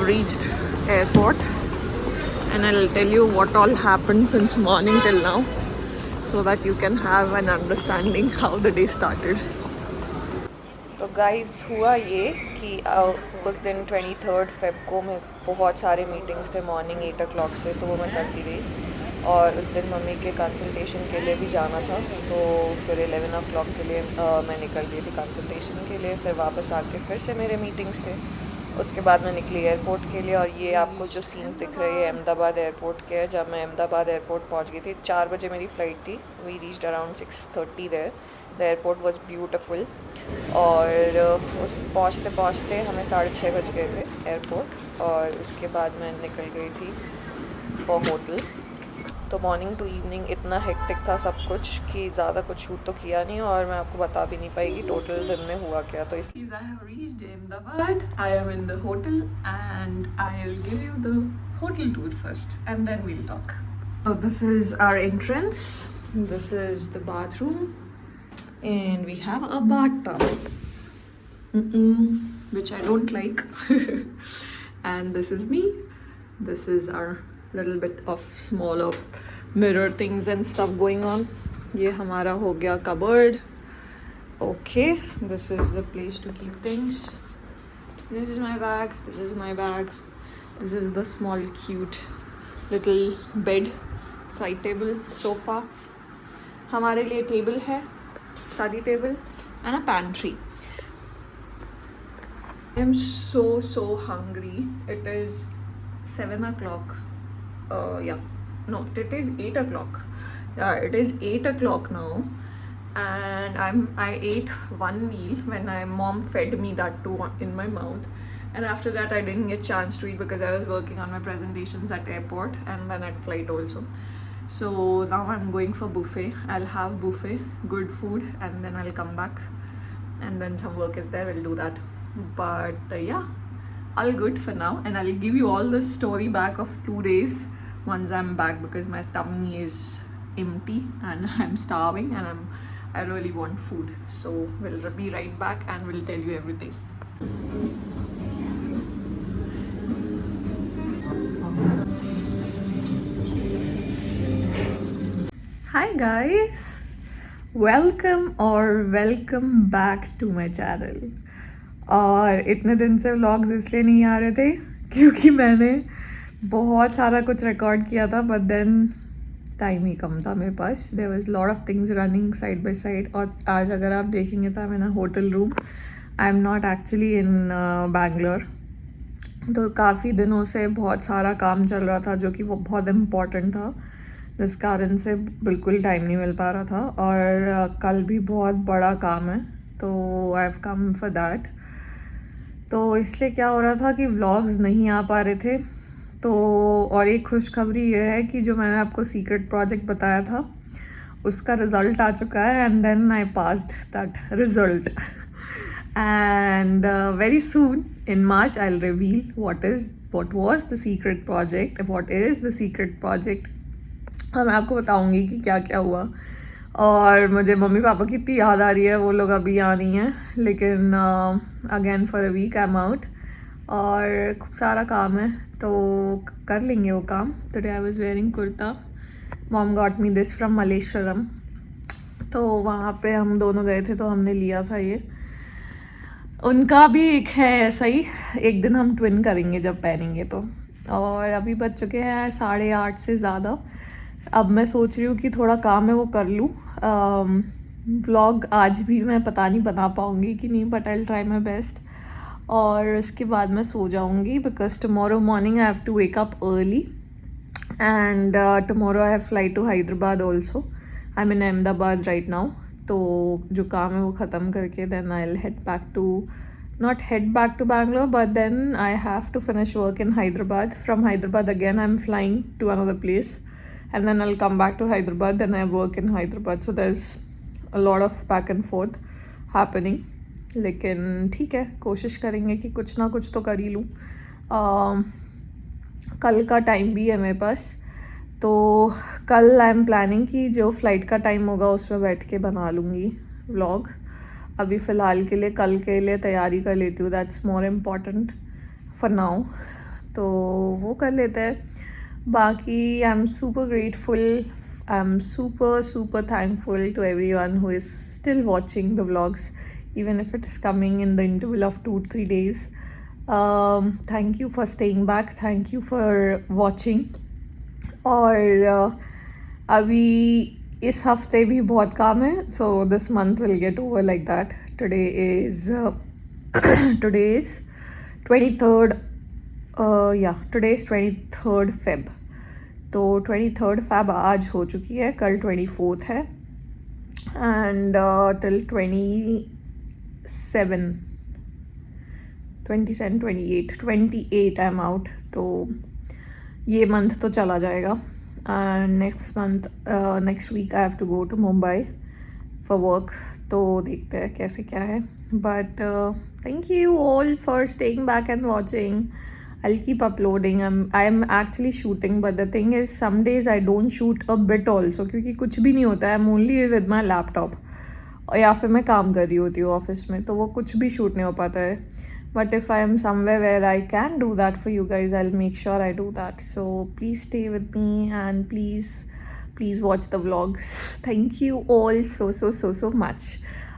reached airport and I'll tell you what all happened since morning till now so that you can have an understanding how the day started. तो guys हुआ ये कि उस दिन 23 Feb को मैं बहुत सारे मीटिंग्स थे मॉर्निंग 8 o'clock से, तो वो मैं करती रही। और उस दिन मम्मी के कंसल्टेशन के लिए भी जाना था, तो फिर 11 o'clock के लिए मैं निकल गई थी कंसल्टेशन के लिए। फिर वापस आके फिर से मेरे मीटिंग्स थे। उसके बाद मैं निकली एयरपोर्ट के लिए, और ये आपको जो सीन्स दिख रहे हैं अहमदाबाद एयरपोर्ट के हैं। जब मैं अहमदाबाद एयरपोर्ट पहुंच गई थी, 4 बजे मेरी फ़्लाइट थी। We reached around 6:30 there. The airport was beautiful. और उस पहुँचते पहुँचते हमें 6:30 बज गए थे एयरपोर्ट, और उसके बाद मैं निकल गई थी फॉर होटल। तो मॉर्निंग टू इवनिंग इतना हेक्टिक था सब कुछ कि ज़्यादा कुछ शूट तो किया नहीं, और मैं आपको बता भी नहीं पाएगी टोटल दिन में हुआ क्या। तो इसलिए I have reached Ahmedabad. I am in the hotel and I will give you the hotel tour first and then we'll talk. So this is our entrance. This is the bathroom and we have a bathtub, which I don't like. And this is me. This is our little bit of smaller mirror things and stuff going on. ये हमारा हो गया cupboard. Okay, this is the place to keep things. This is my bag. This is my bag. This is the small cute little bed, side table, sofa. हमारे लिए table है, study table and a pantry. I am so hungry. It is 7 o'clock. No, it is 8 o'clock. Yeah, it is 8 o'clock now, and I ate one meal when my mom fed me that too in my mouth, and after that I didn't get chance to eat because I was working on my presentations at airport and then at flight also. So now I'm going for buffet. I'll have buffet, good food, and then I'll come back, and then some work is there, we'll do that. But yeah, all good for now, and I'll give you all the story back of 2 days once I'm back, because my tummy is empty and I'm starving and I really want food. So we'll be right back and we'll tell you everything. Hi guys, welcome back to my channel. और इतने दिन से vlogs इसलिए नहीं आ रहे थे क्योंकि मैंने बहुत सारा कुछ रिकॉर्ड किया था, बट देन टाइम ही कम था मेरे पास. There was lot of things running side by side. और आज अगर आप देखेंगे तो मैंने hotel room, I am not actually in Bangalore. तो काफ़ी दिनों से बहुत सारा काम चल रहा था जो कि वो बहुत इम्पॉर्टेंट था, जिस कारण से बिल्कुल टाइम नहीं मिल पा रहा था. और कल भी बहुत बड़ा काम है, तो I have come for that. तो इसलिए क्या हो रहा था कि व्लॉग्स नहीं आ पा रहे थे. तो और एक खुशखबरी ये है कि जो मैंने आपको सीक्रेट प्रोजेक्ट बताया था उसका रिज़ल्ट आ चुका है, and then I passed that result. And very soon in March I will reveal what was the secret project, what is the secret project. हाँ, मैं आपको बताऊँगी कि क्या क्या हुआ. और मुझे मम्मी पापा की इतनी याद आ रही है, वो लोग अभी आ नहीं हैं, लेकिन again for a week I am out. और खूब सारा काम है तो कर लेंगे वो काम. Today I was wearing kurta. Mom got me this from Malleshwaram. तो वहाँ पे हम दोनों गए थे तो हमने लिया था ये. उनका भी एक है ऐसा ही, एक दिन हम ट्विन करेंगे जब पहनेंगे तो. और अभी बज चुके हैं 8:30 से ज़्यादा. अब मैं सोच रही हूँ कि थोड़ा काम है वो कर लूँ. व्लॉग आज भी मैं पता नहीं बना पाऊँगी कि नहीं, but I will try my best. और उसके बाद मैं सो जाऊँगी because tomorrow morning I have to wake up early, and tomorrow I have flight to Hyderabad also. I am in Ahmedabad right now. तो जो काम है वो ख़त्म करके then I will head back to, not head back to Bangalore, but then I have to finish work in Hyderabad. From Hyderabad again I'm flying to another place, and then I'll come back to Hyderabad, then I work in Hyderabad. So there's a lot of back and forth happening. लेकिन ठीक है, कोशिश करेंगे कि कुछ ना कुछ तो कर ही लूँ. कल का टाइम भी है मेरे पास, तो कल आई एम प्लानिंग कि जो फ़्लाइट का टाइम होगा उसमें बैठ के बना लूँगी व्लॉग. अभी फ़िलहाल के लिए कल के लिए तैयारी कर लेती हूँ, that's more important for now. तो वो कर लेते हैं। बाकी I am super grateful, I am super super thankful to everyone who is still watching the vlogs, even if it is coming in the interval of 2-3 days. Thank you for staying back, thank you for watching. और अभी इस हफ्ते भी बहुत काम है, so this month will get over like that. Today is 23rd, today is 23rd Feb. तो 23rd Feb आज हो चुकी है, कल 24th है, and till 27, 28 I am out. तो ये मंथ तो चला जाएगा, and next week I have to go to Mumbai for work. तो देखते हैं कैसे क्या है, but thank you all for staying back and watching. I'll keep uploading. I'm actually shooting, but the thing is some days I don't shoot a bit also, क्योंकि कुछ भी नहीं होता है. I'm only with my laptop, या फिर मैं काम कर रही होती हूँ ऑफिस में, तो वो कुछ भी शूट नहीं हो पाता है. But if I am somewhere where I can do that for you guys, I'll make sure I do that. So please stay with me and please watch the vlogs. Thank you all so much.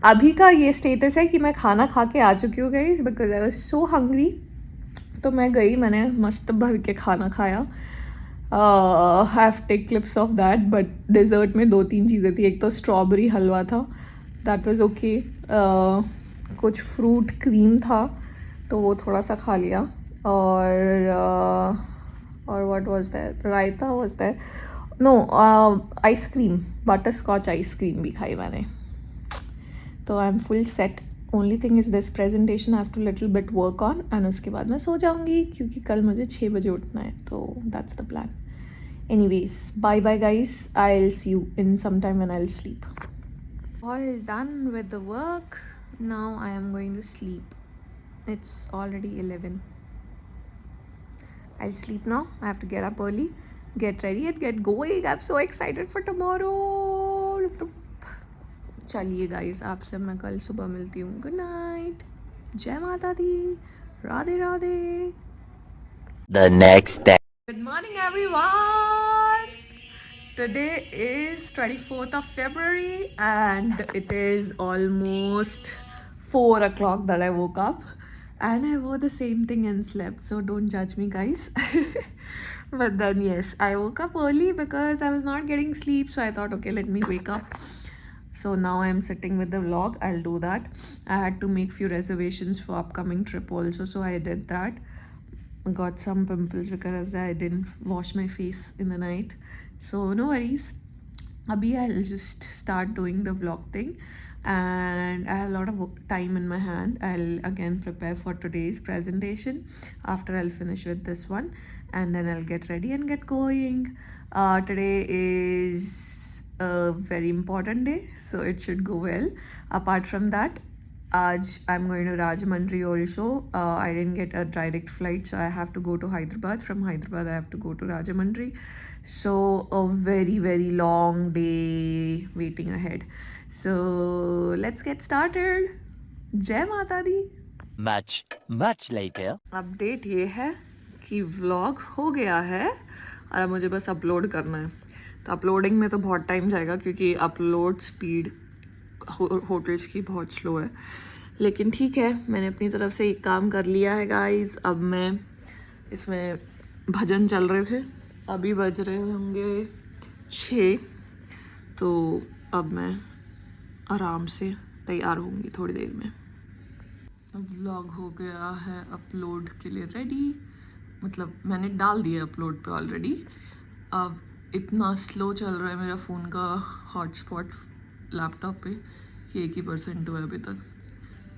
अभी का ये status है कि मैं खाना खा के आ चुकी हूँ guys, because I was so hungry. तो मैं गई, मैंने मस्त भर के खाना खाया. I have take clips of that, but dessert में 2-3 चीज़ें थी. एक तो स्ट्रॉबेरी हलवा था, दैट वाज ओके. कुछ फ्रूट क्रीम था, तो वो थोड़ा सा खा लिया. और what was that, raita was that, no, ice cream, butterscotch ice cream भी खाई मैंने. तो I am full set. Only thing is this presentation I have to little bit work on, and उसके बाद मैं सो जाऊँगी, क्योंकि कल मुझे 6 बजे उठना है. तो that's the plan. Anyways, bye bye guys, I will see you in some time when I will sleep. All done with the work. Now I am going to sleep. It's already 11. I'll sleep now. I have to get up early, get ready and get going. I'm so excited for tomorrow. तो चलिए guys, आपसे मैं कल सुबह मिलती हूँ. Good night, जय माता दी, Radhe Radhe. The next day. Good morning everyone. Today is 24th of February and it is almost 4 o'clock that I woke up, and I wore the same thing and slept, so don't judge me guys. But then yes, I woke up early because I was not getting sleep, so I thought okay, let me wake up. So now I am sitting with the vlog. I'll do that. I had to make few reservations for upcoming trip also, so I did that. Got some pimples because I didn't wash my face in the night. So no worries. Abhi I'll just start doing the vlog thing, and I have a lot of time in my hand. I'll again prepare for today's presentation after I'll finish with this one, and then I'll get ready and get going. Today is a very important day, so it should go well. Apart from that, I'm going to Rajahmundry also. I didn't get a direct flight, so I have to go to Hyderabad. From Hyderabad, I have to go to Rajahmundry. So a very, very long day waiting ahead. So let's get started. Jai Mata Di. Much later. Update ये है कि vlog हो गया है और अब मुझे बस अपलोड करना है. तो अपलोडिंग में तो बहुत टाइम जाएगा, क्योंकि अपलोड स्पीड होटल्स की बहुत स्लो है. लेकिन ठीक है, मैंने अपनी तरफ से एक काम कर लिया है गाइस. अब मैं इसमें भजन चल रहे थे, अभी बज रहे होंगे 6, तो अब मैं आराम से तैयार होंगी थोड़ी देर में. व्लॉग हो गया है अपलोड के लिए रेडी, मतलब मैंने डाल दिया अपलोड पे ऑलरेडी. अब इतना स्लो चल रहा है मेरा फ़ोन का हॉटस्पॉट लैपटॉप पे कि 1% हुआ है अभी तक,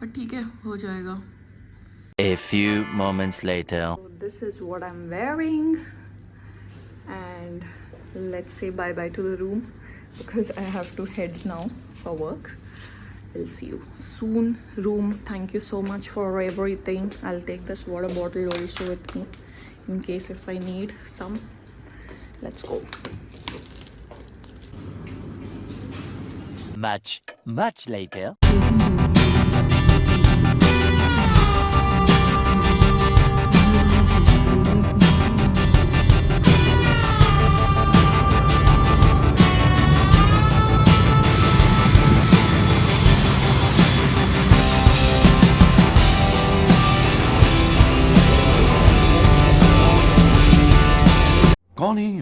पर ठीक है, हो जाएगा. A few moments later. So this is what I'm wearing, and let's say bye bye to the room because I have to head now for work. I'll see you soon. Room, thank you so much for everything. I'll take this water bottle also with me in case if I need some. Let's go. Much later.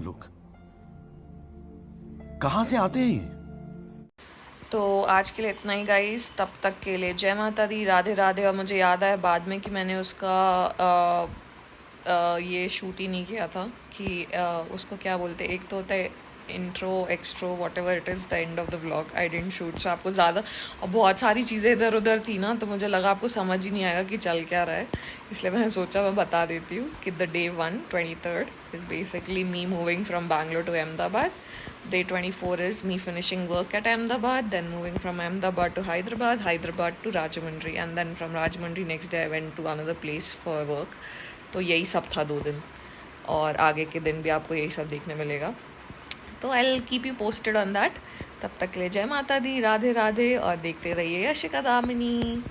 लोग? कहां से आते हैं ये? तो आज के लिए इतना ही गाइस, तब तक के लिए जय माता दी, राधे राधे। और मुझे याद आया बाद में कि मैंने उसका ये शूट ही नहीं किया था कि उसको क्या बोलते, एक तो होता है intro, extro, whatever it is, the end of the vlog. I didn't shoot, so आपको ज़्यादा, और बहुत सारी चीज़ें इधर उधर थी ना, तो मुझे लगा आपको समझ ही नहीं आएगा कि चल क्या रहा है, इसलिए मैंने सोचा मैं बता देती हूँ कि the day 1 23rd is basically me moving from Bangalore to Ahmedabad. Day 24 is me finishing work at Ahmedabad, then moving from Ahmedabad to Hyderabad to Rajahmundry, and then from Rajahmundry next day I went to another place for work. तो यही सब था 2 दिन, और आगे के दिन भी आपको यही सब देखने मिलेगा. तो I will keep you posted on that. तब तक के लिए जय माता दी, राधे राधे, और देखते रहिए यशिका दामिनी.